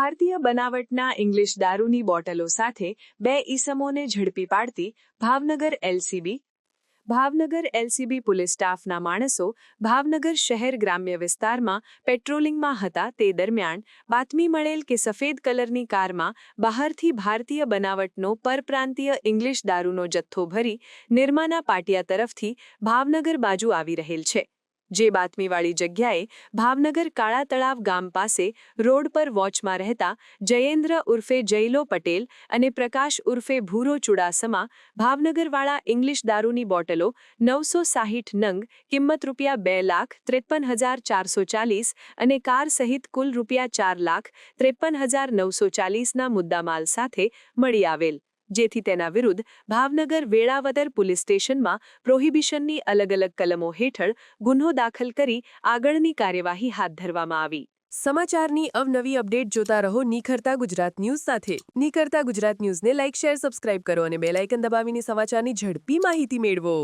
ભારતીય બનાવટના ઇંગ્લિશ દારૂની બોટલો સાથે 2 ઈસમોને ઝડપી પાડતી Bhavnagar LCB Bhavnagar LCB police સ્ટાફના માણસો ભાવનગર શહેર ગ્રામ્ય વિસ્તારમાં પેટ્રોલિંગમાં હતા તે દરમિયાન બાતમી મળેલ કે સફેદ કલરની કારમાં બહારથી ભારતીય બનાવટનો પરપ્રાંતીય ઇંગ્લિશ દારૂનો જથ્થો ભરી નિરમાના પાટિયા તરફથી ભાવનગર બાજુ આવી રહેલ છે। જે બાતમીવાળી જગ્યાએ ભાવનગર કાળા તળાવ ગામ પાસે રોડ પર વોચમાં રહેતા જયેન્દ્ર ઉર્ફે જયલો પટેલ અને પ્રકાશ ઉર્ફે ભૂરો ચુડાસમા ભાવનગરવાળા ઇંગ્લિશ દારૂની બોટલો 960 નંગ કિંમત ₹2,53,440 અને કાર સહિત કુલ ₹4,53,940ના મુદ્દામાલ સાથે મળી આવેલ, જેથી તેના વિરુદ્ધ ભાવનગર વેળાવદર પોલીસ સ્ટેશનમાં પ્રોહિબિશનની અલગ-અલગ કલમો હેઠળ ગુન્હો દાખલ કરી આગળની કાર્યવાહી હાથ ધરવામાં આવી। સમાચારની અવનવી અપડેટ જોતા રહો નિખરતા ગુજરાત ન્યૂઝ સાથે। નિખરતા ગુજરાત ન્યૂઝને લાઇક, શેર, સબસ્ક્રાઇબ કરો અને બેલ આઇકન દબાવીને સમાચારની ઝડપી માહિતી મેળવો।